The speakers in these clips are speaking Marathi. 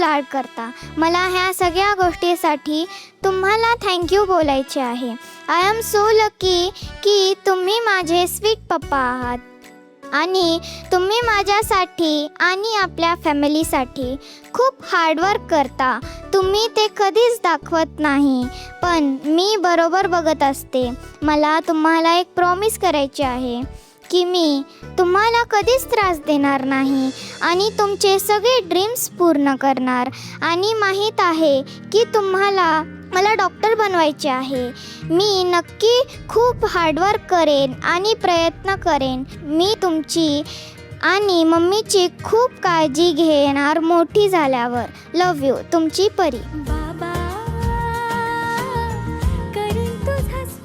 लाड करता. मला ह्या सगळ्या गोष्टीसाठी तुम्हाला थँक्यू बोलायचे आहे. आय एम सो लकी की तुम्ही माझे स्वीट पप्पा आहात आणि तुम्ही माझ्यासाठी आणि आपल्या फॅमिलीसाठी खूप हार्डवर्क करता. तुम्ही ते कधीच दाखवत नाही, पण मी बरोबर बघत असते. मला तुम्हाला एक प्रॉमिस करायची आहे की मी तुम्हाला कधीच त्रास देणार नाही आणि तुमचे सगळे ड्रीम्स पूर्ण करणार. आणि माहीत आहे की तुम्हाला मला डॉक्टर बनवायचे आहे. मी नक्की खूप हार्डवर्क करेन आणि प्रयत्न करेन. मी तुमची आणि मम्मीची खूप काळजी घेणार मोठी झाल्यावर. लव यू, तुमची परी.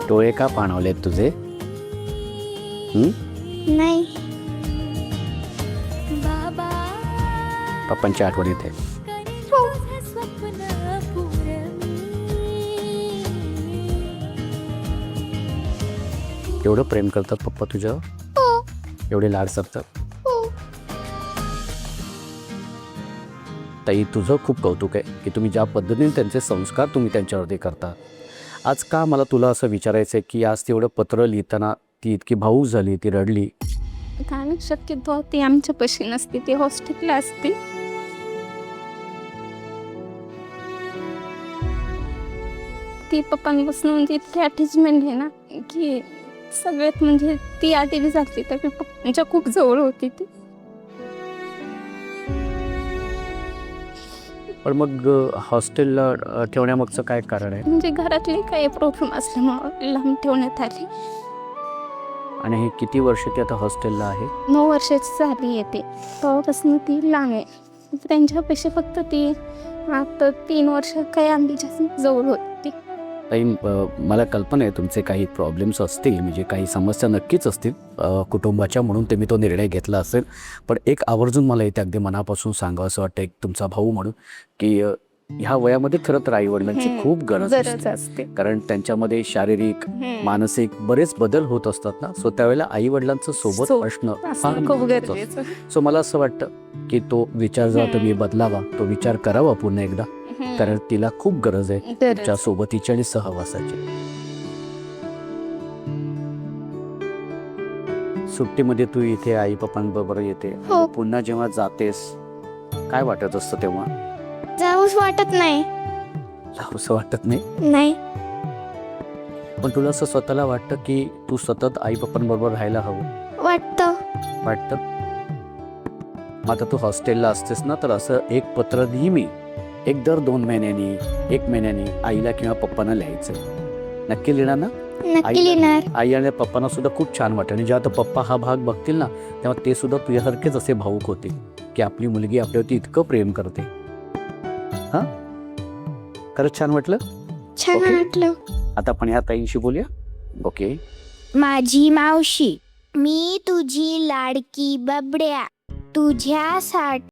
डोळे का पाणवलेत तुझे? नाही, पप्पांची आठवण येते. एवढं प्रेम करतात पप्पा तुझ्यावर? एवढे लाड करतात? ताई, तुझं खूप कौतुक आहे की तुम्ही ज्या पद्धतीने त्यांचे संस्कार तुम्ही त्यांच्यावरती करता. आज का मला तुला असं विचारायचं आहे की आज तेवढं पत्र लिहिताना ती इतकी भावूक झाली, ती रडली? कारण शक्यतो ती आमच्यापाशी नसते, ती हॉस्टेलला असते. ती पप्पांपासून म्हणजे इतकी अटॅचमेंट आहे ना की सगळ्यात म्हणजे ती आधी जाते तर मी पप्पांच्या खूप जवळ होती ती. पण मग हॉस्टेलला ठेवण्यामागचं काय कारण आहे? म्हणजे घरातले काही प्रॉब्लेम असल्यामुळं लांब ठेवण्यात आली. आणि हे किती वर्ष ती आता हॉस्टेलला आहे? 9 वर्षाची झाली येते तेव्हापासून ती लांब आहे. त्यांच्यापेक्षा फक्त ती आता 3 वर्ष काही आमच्या जवळ होती. ताई, मला कल्पना आहे तुमचे काही प्रॉब्लेम्स असतील, म्हणजे काही समस्या नक्कीच असतील कुटुंबाच्या, म्हणून तुम्ही तो निर्णय घेतला असेल. पण एक आवर्जून मला इथे अगदी मनापासून सांगावं असं वाटतं, एक तुमचा भाऊ म्हणून, की ह्या वयामध्ये खरं तर आईवडिलांची खूप गरज असते. कारण त्यांच्यामध्ये शारीरिक, मानसिक बरेच बदल होत असतात ना. सो त्यावेळेला आईवडिलांचं सोबत असणं फार खूप महत्त्वाचं गरजेचं. असतं. सो मला असं वाटतं की तो विचार जेव्हा तुम्ही बदलावा, तो विचार करावा पुन्हा एकदा, कारण तिला खूप गरज आहे तुमच्या सोबतीची आणि सहवासाची. सुट्टीमध्ये तू इथे आई पप्पांबरोबर येते, पुन्हा जेव्हा जातेस काय वाटत असतं तेव्हा? जाऊच वाटत नाही. जाऊसं वाटत नाही? नाही, पण तुला असं स्वतःला वाटतं की तू सतत आई पप्पांबरोबर राहायला हवं? वाटतं. वाटतं. मग आता तू हॉस्टेलला असतेस ना, तर असं एक पत्र नेहमी एक दर 2 महिन्यांनी, 1 महिन्यानी आईला किंवा पप्पांना लिहायचं. नक्की लिहिणार ना? नक्की लिहिणार. आई आणि पप्पांना सुद्धा खूप छान वाटेल. आणि जेव्हा आता पप्पा हा भाग बघतील ना, तेव्हा ते सुद्धा तुझ्यासारखेच असे भावूक होतील की आपली मुलगी आपल्यावरती इतकं प्रेम करते. हां, खरंच छान वाटलं. छान वाटलं. आता आपण ह्या ताईंशी बोलूया. ओके. माझी मावशी, मी तुझी लाडकी बबड्या, तुझ्यासाठी